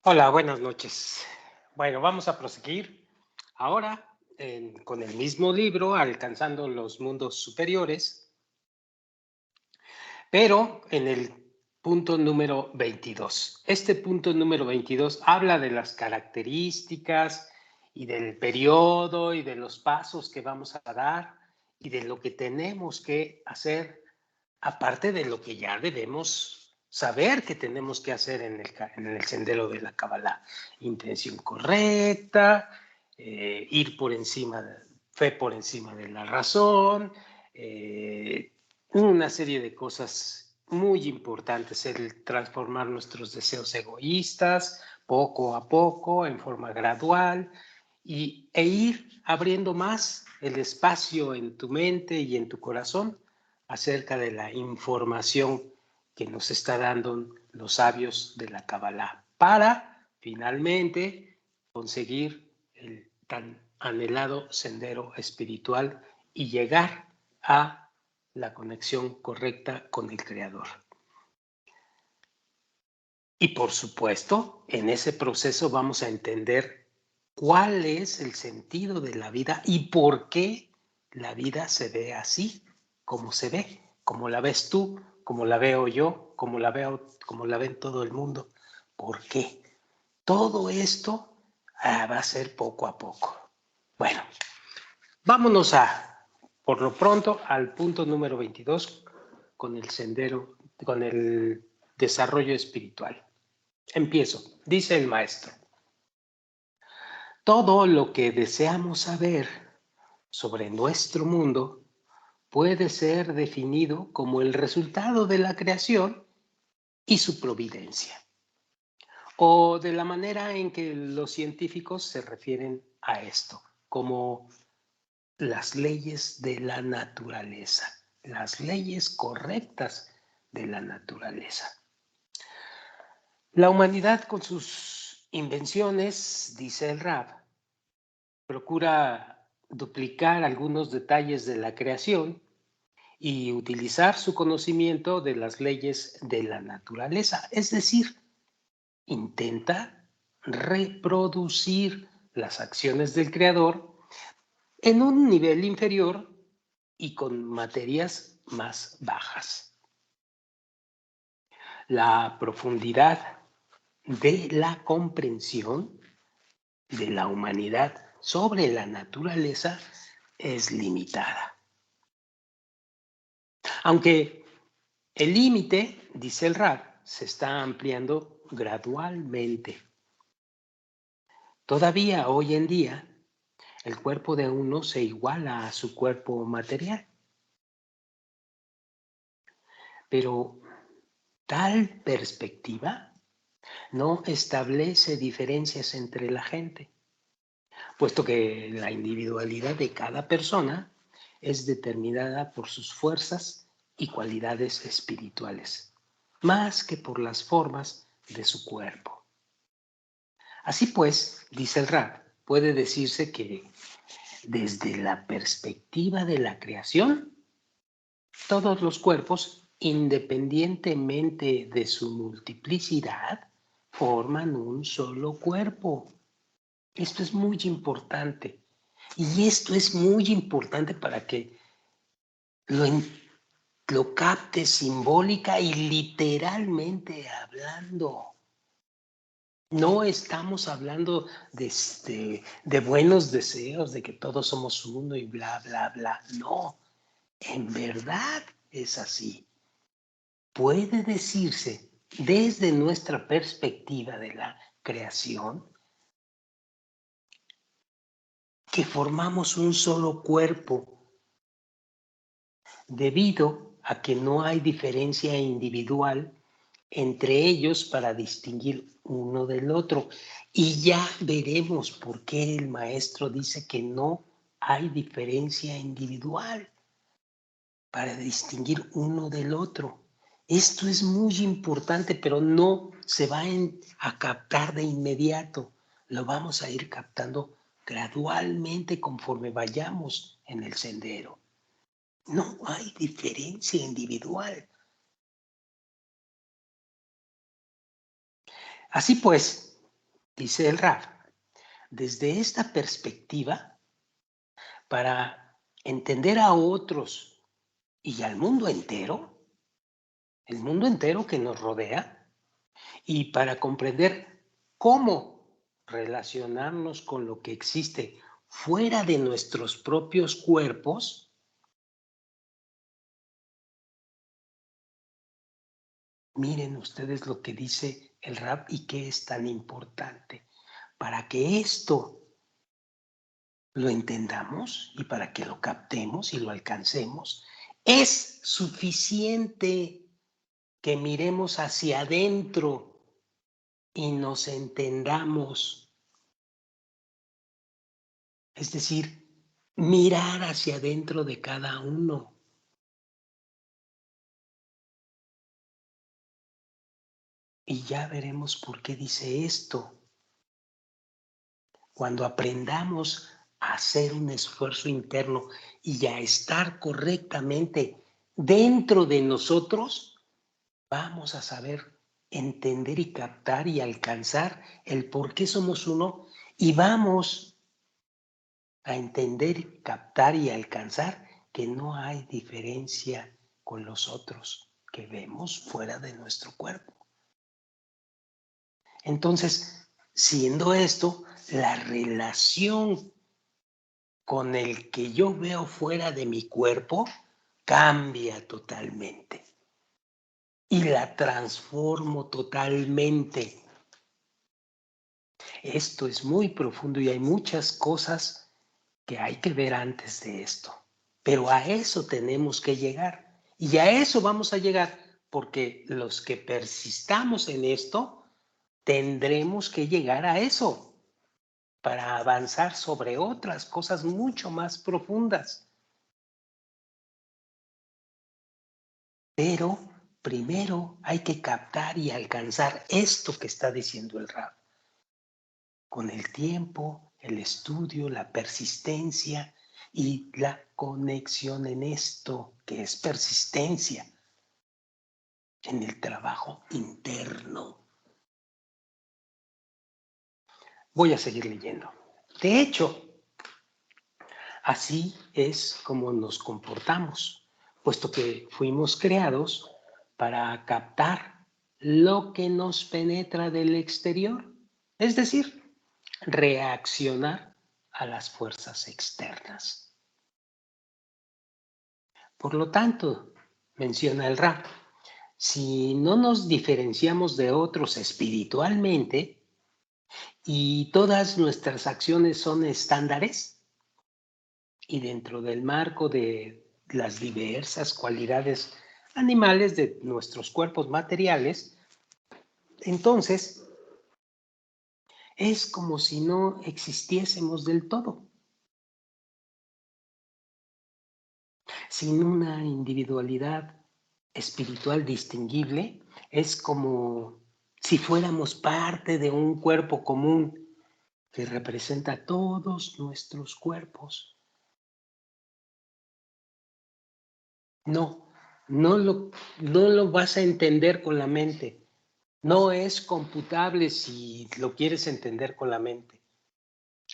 Hola, buenas noches. Bueno, vamos a proseguir ahora con el mismo libro, Alcanzando los Mundos Superiores, pero en el punto número 22. Este punto número 22 habla de las características y del periodo y de los pasos que vamos a dar y de lo que tenemos que hacer, aparte de lo que ya debemos saber que tenemos que hacer en el sendero de la Kabbalah. Intención correcta, ir por encima, fe por encima de la razón, una serie de cosas muy importantes, el transformar nuestros deseos egoístas poco a poco, en forma gradual, e ir abriendo más el espacio en tu mente y en tu corazón acerca de la información que nos está dando los sabios de la Kabbalah para finalmente conseguir el tan anhelado sendero espiritual y llegar a la conexión correcta con el Creador. Y por supuesto, en ese proceso vamos a entender cuál es el sentido de la vida y por qué la vida se ve así, como se ve, como la ves tú, como la veo yo, como la ven todo el mundo. ¿Por qué? Todo esto va a ser poco a poco. Bueno, vámonos por lo pronto, al punto número 22 con el sendero, con el desarrollo espiritual. Empiezo. Dice el maestro: todo lo que deseamos saber sobre nuestro mundo puede ser definido como el resultado de la creación y su providencia, o de la manera en que los científicos se refieren a esto, como las leyes de la naturaleza, las leyes correctas de la naturaleza. La humanidad, con sus invenciones, dice el Rab, procura duplicar algunos detalles de la creación y utilizar su conocimiento de las leyes de la naturaleza, es decir, intenta reproducir las acciones del creador en un nivel inferior y con materias más bajas. La profundidad de la comprensión de la humanidad sobre la naturaleza es limitada. Aunque el límite, dice el Rab, se está ampliando gradualmente. Todavía hoy en día, el cuerpo de uno se iguala a su cuerpo material. Pero tal perspectiva no establece diferencias entre la gente, puesto que la individualidad de cada persona es determinada por sus fuerzas y cualidades espirituales, más que por las formas de su cuerpo. Así pues, dice el Rab, puede decirse que desde la perspectiva de la creación, todos los cuerpos, independientemente de su multiplicidad, forman un solo cuerpo. Esto es muy importante. Y esto es muy importante para que lo, lo captes simbólica y literalmente hablando. No estamos hablando de buenos deseos, de que todos somos uno y bla, bla, bla. No, en verdad es así. Puede decirse desde nuestra perspectiva de la creación que formamos un solo cuerpo debido a que no hay diferencia individual entre ellos para distinguir uno del otro. Y ya veremos por qué el maestro dice que no hay diferencia individual para distinguir uno del otro. Esto es muy importante, pero no se va a captar de inmediato. Lo vamos a ir captando gradualmente conforme vayamos en el sendero. No hay diferencia individual. Así pues, Dice el Raf, desde esta perspectiva, para entender a otros y al mundo entero, el mundo entero que nos rodea, y para comprender cómo relacionarnos con lo que existe fuera de nuestros propios cuerpos, miren ustedes lo que dice el Rab y qué es tan importante. Para que esto lo entendamos y para que lo captemos y lo alcancemos, es suficiente que miremos hacia adentro y nos entendamos. Es decir, mirar hacia adentro de cada uno. Y ya veremos por qué dice esto. Cuando aprendamos a hacer un esfuerzo interno y a estar correctamente dentro de nosotros, vamos a saber entender y captar y alcanzar el por qué somos uno y vamos a entender, captar y alcanzar que no hay diferencia con los otros que vemos fuera de nuestro cuerpo. Entonces, siendo esto, la relación con el que yo veo fuera de mi cuerpo cambia totalmente y la transformo totalmente. Esto es muy profundo y hay muchas cosas que hay que ver antes de esto. Pero a eso tenemos que llegar. Y a eso vamos a llegar porque los que persistamos en esto, tendremos que llegar a eso para avanzar sobre otras cosas mucho más profundas. Pero primero hay que captar y alcanzar esto que está diciendo el Rab. Con el tiempo, el estudio, la persistencia y la conexión en esto que es persistencia, en el trabajo interno. Voy a seguir leyendo. De hecho, así es como nos comportamos, puesto que fuimos creados para captar lo que nos penetra del exterior, es decir, reaccionar a las fuerzas externas. Por lo tanto, menciona el Rab, si no nos diferenciamos de otros espiritualmente y todas nuestras acciones son estándares, y dentro del marco de las diversas cualidades animales de nuestros cuerpos materiales, entonces es como si no existiésemos del todo, sin una individualidad espiritual distinguible. Es como si fuéramos parte de un cuerpo común que representa todos nuestros cuerpos. No, no lo vas a entender con la mente. No es computable si lo quieres entender con la mente.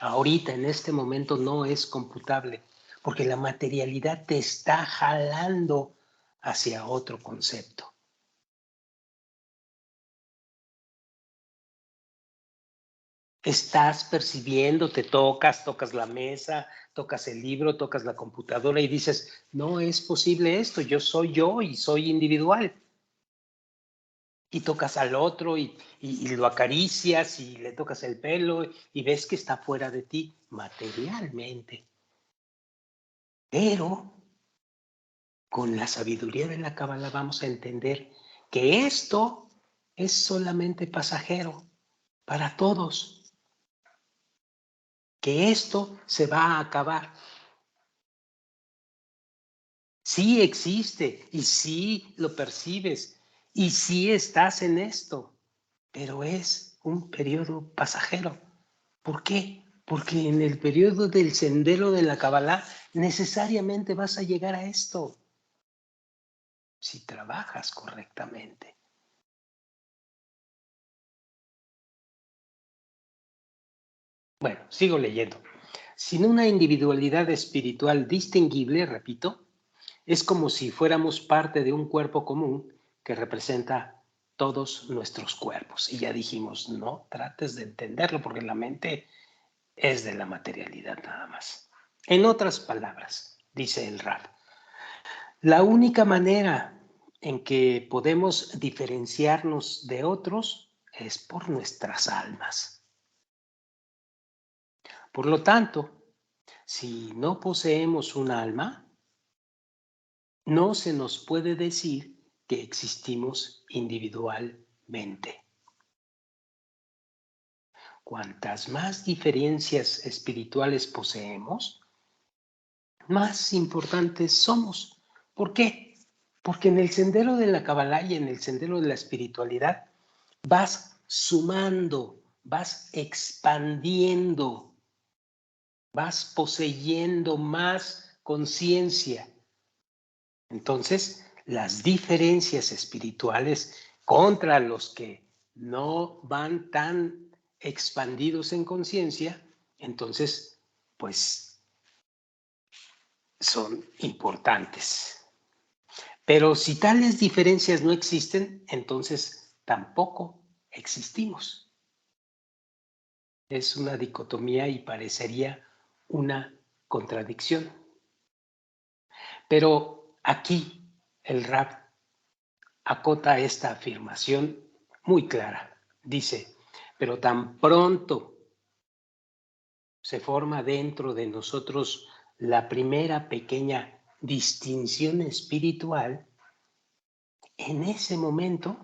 Ahorita, en este momento, no es computable, porque la materialidad te está jalando hacia otro concepto. Estás percibiendo, te tocas la mesa, tocas el libro, tocas la computadora y dices, no es posible esto, yo soy yo y soy individual. Y tocas al otro y lo acaricias y le tocas el pelo y ves que está fuera de ti materialmente. Pero con la sabiduría de la Cábala vamos a entender que esto es solamente pasajero para todos, que esto se va a acabar. Sí existe y sí lo percibes y sí estás en esto, pero es un periodo pasajero. ¿Por qué? Porque en el periodo del sendero de la Kabbalah necesariamente vas a llegar a esto si trabajas correctamente. Bueno, sigo leyendo. Sin una individualidad espiritual distinguible, repito, es como si fuéramos parte de un cuerpo común que representa todos nuestros cuerpos. Y ya dijimos, no trates de entenderlo porque la mente es de la materialidad nada más. En otras palabras, dice el Rab, la única manera en que podemos diferenciarnos de otros es por nuestras almas. Por lo tanto, si no poseemos un alma, no se nos puede decir que existimos individualmente. Cuantas más diferencias espirituales poseemos, más importantes somos. ¿Por qué? Porque en el sendero de la Kabbalah y en el sendero de la espiritualidad vas sumando, vas expandiendo, vas poseyendo más conciencia. Entonces, las diferencias espirituales contra los que no van tan expandidos en conciencia, entonces, pues son importantes. Pero si tales diferencias no existen, entonces tampoco existimos. Es una dicotomía y parecería una contradicción. Pero aquí el Rab acota esta afirmación muy clara. Dice, pero tan pronto se forma dentro de nosotros la primera pequeña distinción espiritual, en ese momento,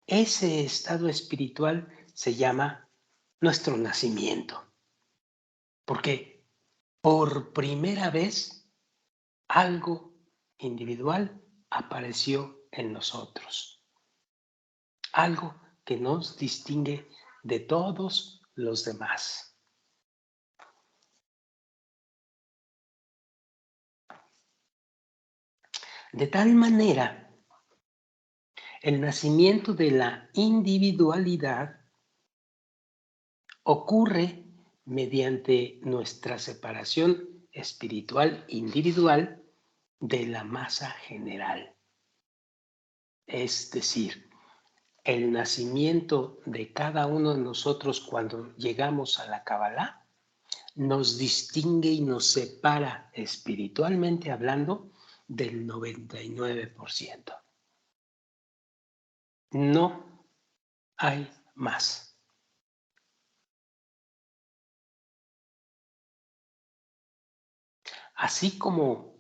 ese estado espiritual se llama nuestro nacimiento. Porque por primera vez algo individual apareció en nosotros. Algo que nos distingue de todos los demás. De tal manera, el nacimiento de la individualidad ocurre mediante nuestra separación espiritual individual de la masa general. Es decir, el nacimiento de cada uno de nosotros cuando llegamos a la Kabbalah nos distingue y nos separa espiritualmente hablando del 99%. No hay más. Así como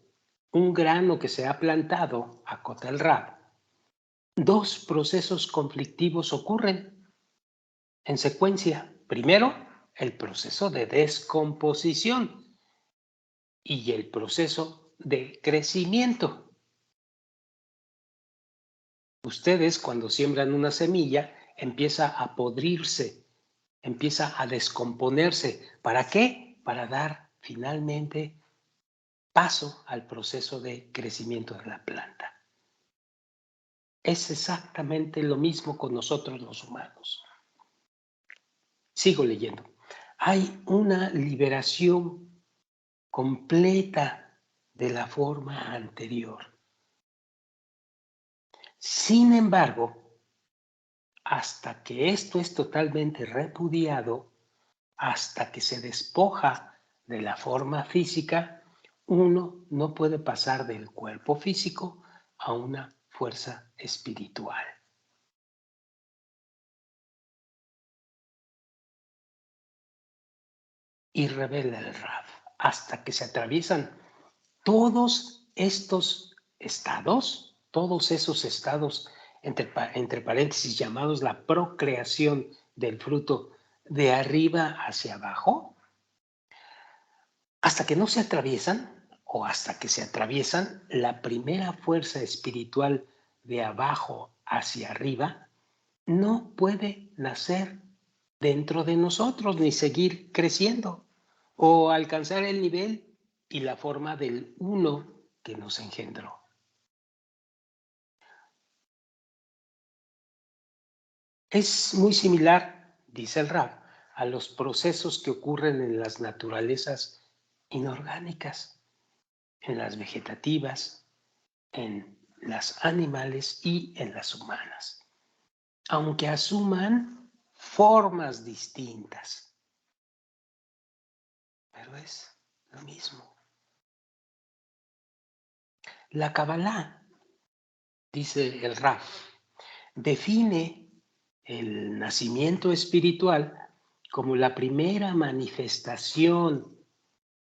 un grano que se ha plantado, acota el Rab, dos procesos conflictivos ocurren en secuencia. Primero, el proceso de descomposición y el proceso de crecimiento. Ustedes cuando siembran una semilla empieza a podrirse, empieza a descomponerse. ¿Para qué? Para dar finalmente paso al proceso de crecimiento de la planta. Es exactamente lo mismo con nosotros los humanos. Sigo leyendo. Hay una liberación completa de la forma anterior. Sin embargo, hasta que esto es totalmente repudiado, hasta que se despoja de la forma física, uno no puede pasar del cuerpo físico a una fuerza espiritual. Y revela el Rab, hasta que se atraviesan todos estos estados, todos esos estados, entre paréntesis, llamados la procreación del fruto de arriba hacia abajo, hasta que no se atraviesan o hasta que se atraviesan la primera fuerza espiritual de abajo hacia arriba, no puede nacer dentro de nosotros ni seguir creciendo o alcanzar el nivel y la forma del uno que nos engendró. Es muy similar, dice el Rab, a los procesos que ocurren en las naturalezas inorgánicas, en las vegetativas, en las animales y en las humanas, aunque asuman formas distintas, pero es lo mismo. La Kabbalah, dice el Raf, define el nacimiento espiritual como la primera manifestación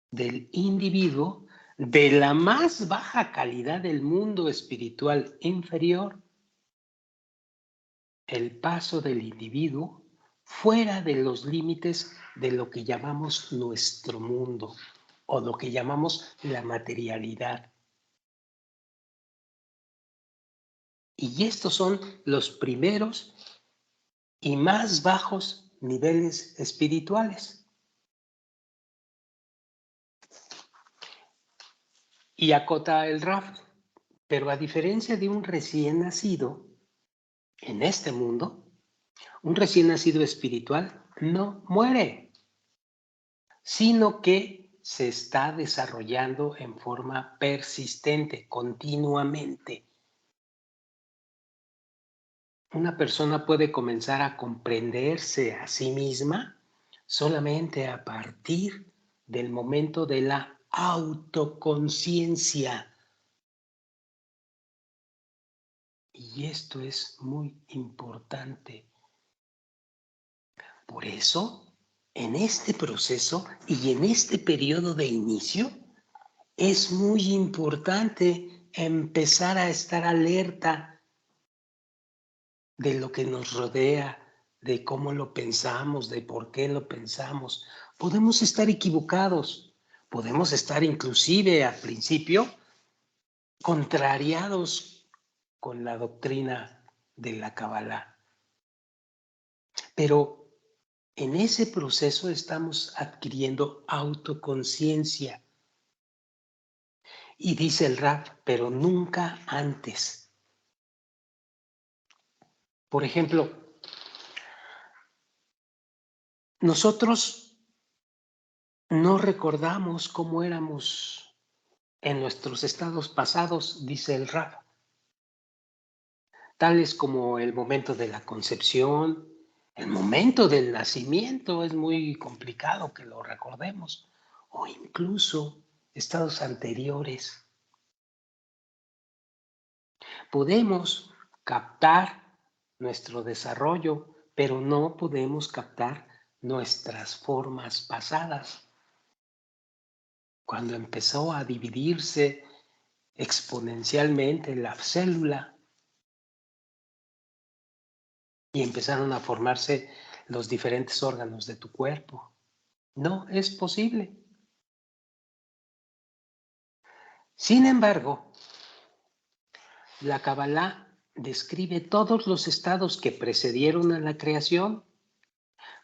del individuo de la más baja calidad del mundo espiritual inferior, el paso del individuo fuera de los límites de lo que llamamos nuestro mundo o lo que llamamos la materialidad. Y estos son los primeros y más bajos niveles espirituales. Y acota el Raf, pero a diferencia de un recién nacido en este mundo, un recién nacido espiritual no muere, sino que se está desarrollando en forma persistente, continuamente. Una persona puede comenzar a comprenderse a sí misma solamente a partir del momento de la autoconciencia. Y esto es muy importante. Por eso, en este proceso y en este periodo de inicio, es muy importante empezar a estar alerta de lo que nos rodea, de cómo lo pensamos, de por qué lo pensamos. Podemos estar equivocados, podemos estar inclusive al principio contrariados con la doctrina de la Kabbalah. Pero en ese proceso estamos adquiriendo autoconciencia. Y dice el Raf, pero nunca antes. Por ejemplo, nosotros no recordamos cómo éramos en nuestros estados pasados, dice el Raf, tales como el momento de la concepción, el momento del nacimiento, es muy complicado que lo recordemos, o incluso estados anteriores. Podemos captar nuestro desarrollo, pero no podemos captar nuestras formas pasadas. Cuando empezó a dividirse exponencialmente la célula y empezaron a formarse los diferentes órganos de tu cuerpo. No es posible. Sin embargo, la Kabbalah describe todos los estados que precedieron a la creación,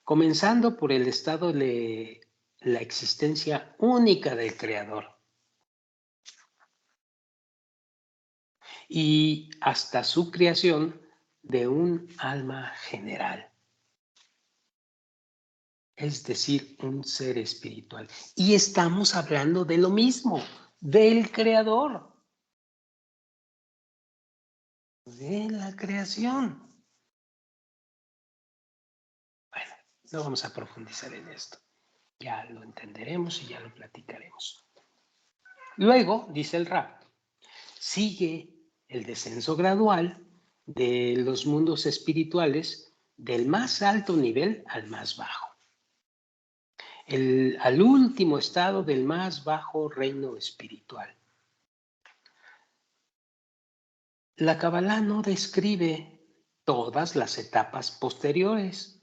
comenzando por el estado de la existencia única del Creador y hasta su creación de un alma general, es decir, un ser espiritual. Y estamos hablando de lo mismo, del Creador, de la creación. Bueno, no vamos a profundizar en esto. Ya lo entenderemos y ya lo platicaremos. Luego, dice el Raf, sigue el descenso gradual de los mundos espirituales del más alto nivel al más bajo. Al último estado del más bajo reino espiritual. La Kabbalah no describe todas las etapas posteriores,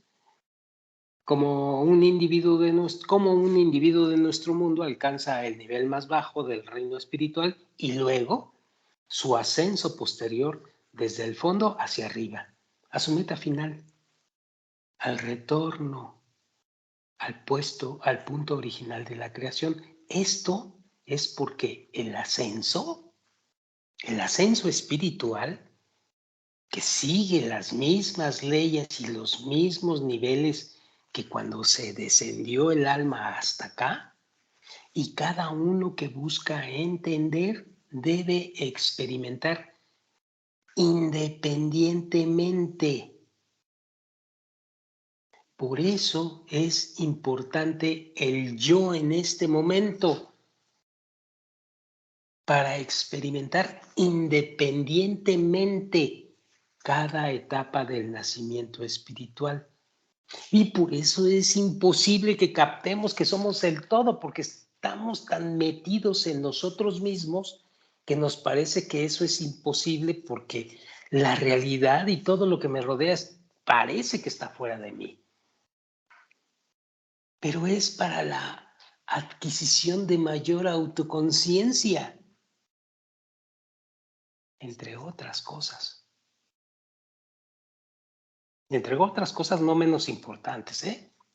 como un individuo de nuestro mundo alcanza el nivel más bajo del reino espiritual y luego su ascenso posterior desde el fondo hacia arriba, a su meta final, al retorno, al punto original de la creación. Esto es porque el ascenso espiritual, que sigue las mismas leyes y los mismos niveles que cuando se descendió el alma hasta acá, y cada uno que busca entender debe experimentar independientemente. Por eso es importante el yo en este momento, para experimentar independientemente cada etapa del nacimiento espiritual. Y por eso es imposible que captemos que somos el todo, porque estamos tan metidos en nosotros mismos que nos parece que eso es imposible, porque la realidad y todo lo que me rodea parece que está fuera de mí. Pero es para la adquisición de mayor autoconciencia, entre otras cosas. Entre otras cosas no menos importantes,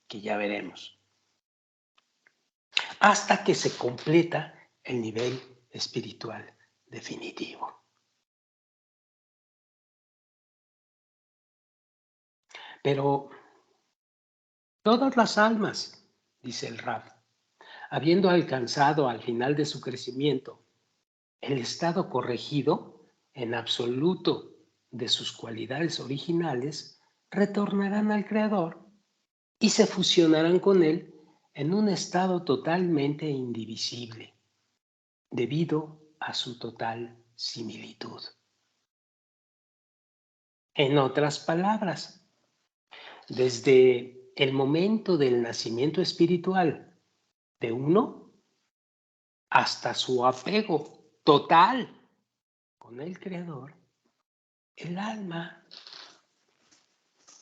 que ya veremos. Hasta que se completa el nivel espiritual definitivo. Pero todas las almas, dice el Rab, habiendo alcanzado al final de su crecimiento el estado corregido en absoluto de sus cualidades originales, retornarán al Creador y se fusionarán con Él en un estado totalmente indivisible, debido a su total similitud. En otras palabras, desde el momento del nacimiento espiritual de uno hasta su apego total con el Creador, el alma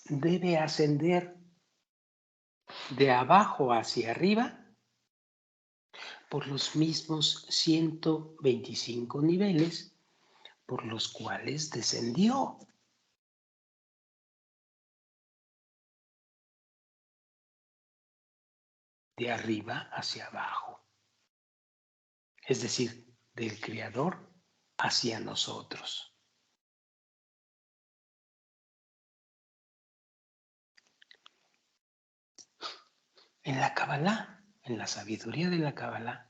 debe ascender de abajo hacia arriba por los mismos 125 niveles por los cuales descendió. De arriba hacia abajo. Es decir, del Creador hacia nosotros. En la Kabbalah, en la sabiduría de la Kabbalah,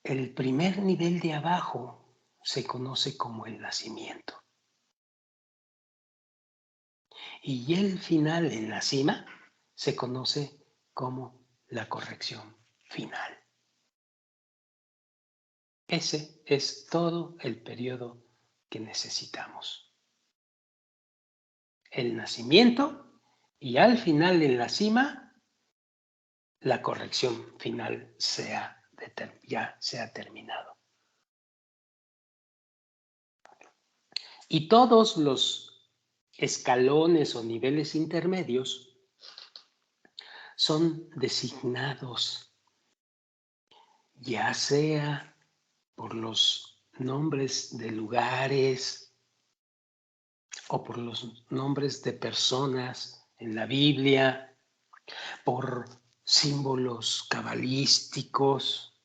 el primer nivel de abajo se conoce como el nacimiento. Y el final en la cima se conoce como la corrección final. Ese es todo el periodo que necesitamos. El nacimiento y al final en la cima, la corrección final ya se ha terminado. Y todos los escalones o niveles intermedios son designados ya sea por los nombres de lugares o por los nombres de personas en la Biblia, por símbolos cabalísticos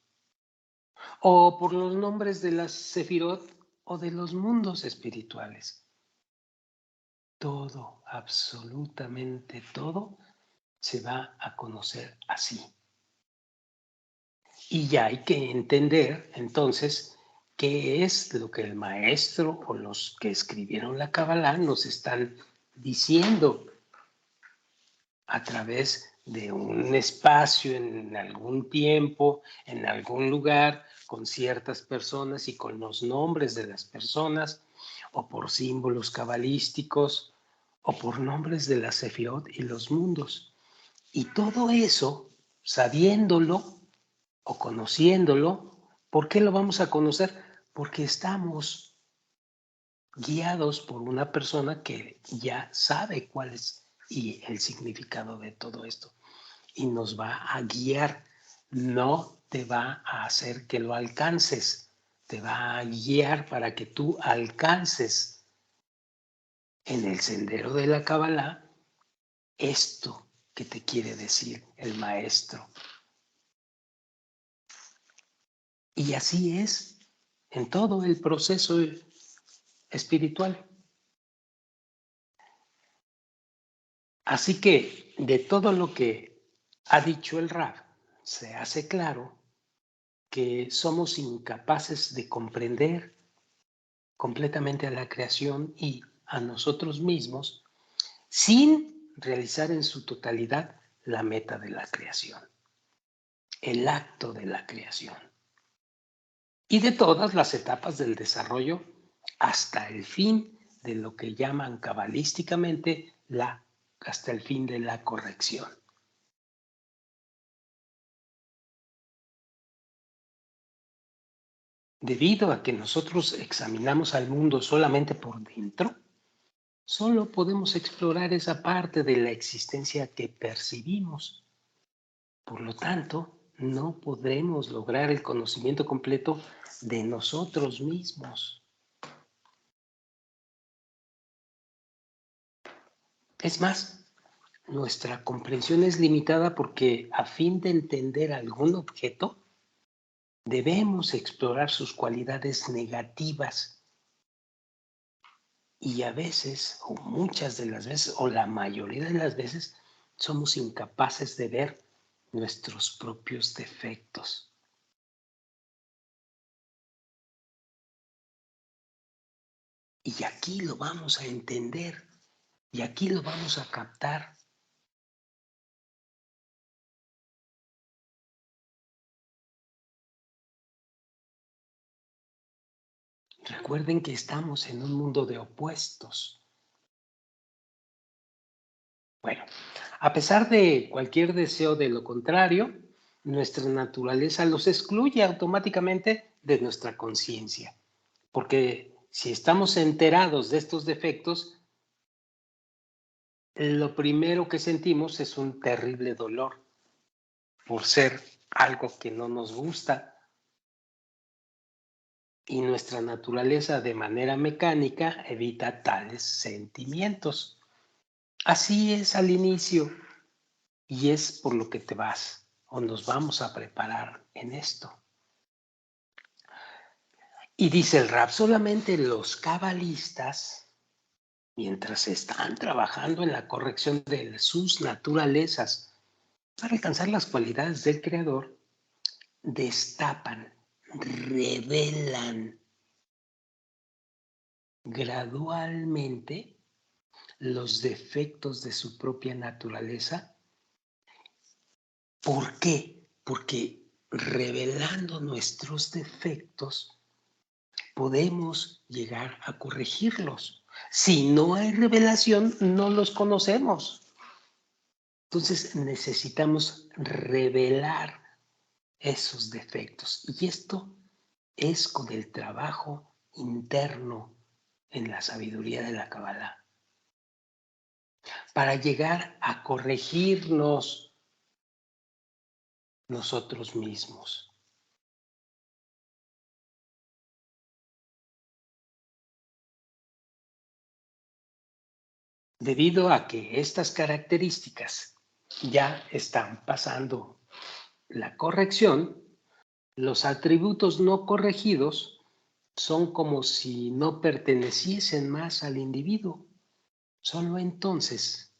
o por los nombres de las sefirot o de los mundos espirituales. Todo, absolutamente todo, se va a conocer así. Y ya hay que entender, entonces, qué es lo que el maestro o los que escribieron la Kabbalah nos están diciendo a través de un espacio, en algún tiempo, en algún lugar, con ciertas personas y con los nombres de las personas, o por símbolos cabalísticos, o por nombres de la Sefirot y los mundos. Y todo eso, sabiéndolo o conociéndolo, ¿por qué lo vamos a conocer? Porque estamos guiados por una persona que ya sabe cuál es y el significado de todo esto. Y nos va a guiar, no te va a hacer que lo alcances, te va a guiar para que tú alcances en el sendero de la Kabbalah esto que te quiere decir el maestro. Y así es en todo el proceso espiritual. Así que de todo lo que ha dicho el Rab, se hace claro que somos incapaces de comprender completamente a la creación y a nosotros mismos sin realizar en su totalidad la meta de la creación, el acto de la creación y de todas las etapas del desarrollo hasta el fin de lo que llaman cabalísticamente hasta el fin de la corrección. Debido a que nosotros examinamos al mundo solamente por dentro, solo podemos explorar esa parte de la existencia que percibimos. Por lo tanto, no podremos lograr el conocimiento completo de nosotros mismos. Es más, nuestra comprensión es limitada porque a fin de entender algún objeto, debemos explorar sus cualidades negativas y a veces, o muchas de las veces, o la mayoría de las veces, somos incapaces de ver nuestros propios defectos. Y aquí lo vamos a entender y aquí lo vamos a captar. Recuerden que estamos en un mundo de opuestos. Bueno, a pesar de cualquier deseo de lo contrario, nuestra naturaleza los excluye automáticamente de nuestra conciencia. Porque si estamos enterados de estos defectos, lo primero que sentimos es un terrible dolor por ser algo que no nos gusta. Y nuestra naturaleza de manera mecánica evita tales sentimientos. Así es al inicio y es por lo que te vas o nos vamos a preparar en esto. Y dice el Rab, solamente los cabalistas, mientras están trabajando en la corrección de sus naturalezas para alcanzar las cualidades del Creador, destapan, revelan gradualmente los defectos de su propia naturaleza. ¿Por qué? Porque revelando nuestros defectos podemos llegar a corregirlos. Si no hay revelación, no los conocemos. Entonces necesitamos revelar esos defectos. Y esto es con el trabajo interno en la sabiduría de la Kabbalah. Para llegar a corregirnos nosotros mismos. Debido a que estas características ya están pasando la corrección, los atributos no corregidos son como si no perteneciesen más al individuo. Solo entonces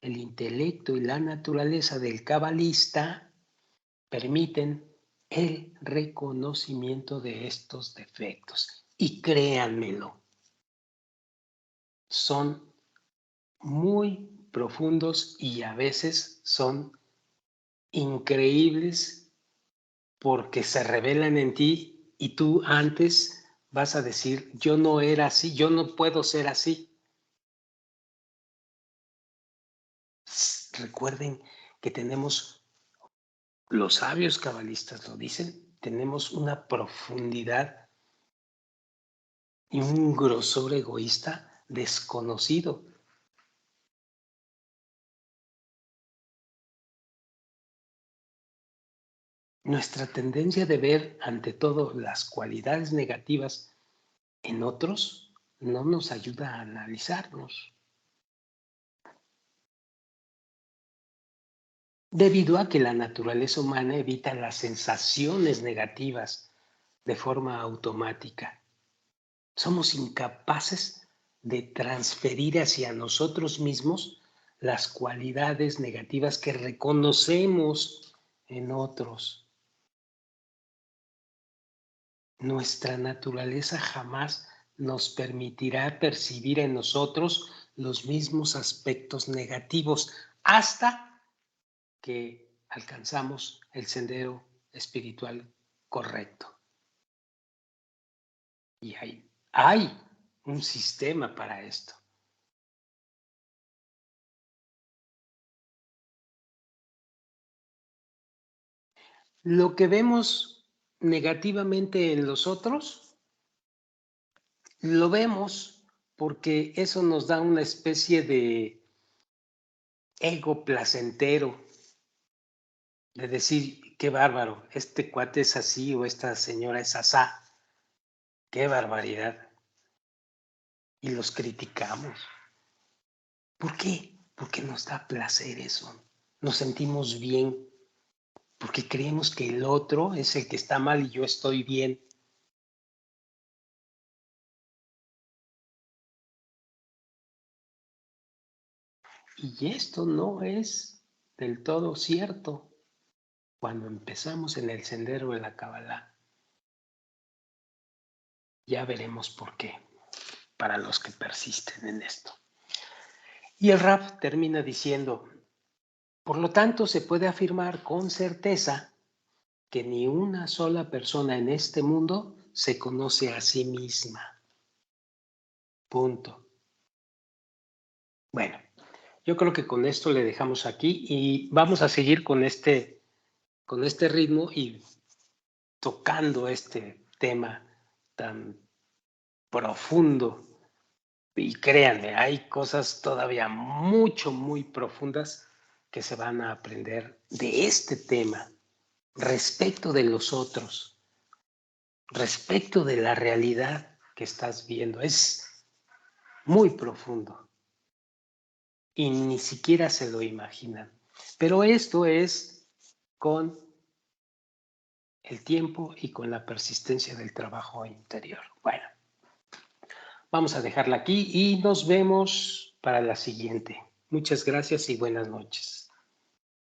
el intelecto y la naturaleza del cabalista permiten el reconocimiento de estos defectos. Y créanmelo, son muy profundos y a veces son increíbles porque se revelan en ti y tú antes vas a decir, yo no era así, yo no puedo ser así. Recuerden que tenemos, los sabios cabalistas lo dicen, tenemos una profundidad y un grosor egoísta desconocido. Nuestra tendencia de ver ante todo las cualidades negativas en otros no nos ayuda a analizarnos. Debido a que la naturaleza humana evita las sensaciones negativas de forma automática. Somos incapaces de transferir hacia nosotros mismos las cualidades negativas que reconocemos en otros. Nuestra naturaleza jamás nos permitirá percibir en nosotros los mismos aspectos negativos hasta que alcanzamos el sendero espiritual correcto. Y hay un sistema para esto. Lo que vemos negativamente en los otros, lo vemos porque eso nos da una especie de ego placentero, de decir, qué bárbaro, este cuate es así o esta señora es asá, qué barbaridad. Y los criticamos. ¿Por qué? Porque nos da placer eso. Nos sentimos bien, porque creemos que el otro es el que está mal y yo estoy bien. Y esto no es del todo cierto cuando empezamos en el sendero de la Kabbalah. Ya veremos por qué, para los que persisten en esto. Y el Rab termina diciendo, por lo tanto se puede afirmar con certeza que ni una sola persona en este mundo se conoce a sí misma. Punto. Bueno, yo creo que con esto le dejamos aquí y vamos a seguir con este ritmo y tocando este tema tan profundo. Y créanme, hay cosas todavía muy profundas que se van a aprender de este tema respecto de los otros, respecto de la realidad que estás viendo. Es muy profundo y ni siquiera se lo imaginan. Pero esto es con el tiempo y con la persistencia del trabajo interior. Bueno, vamos a dejarla aquí y nos vemos para la siguiente. Muchas gracias y buenas noches.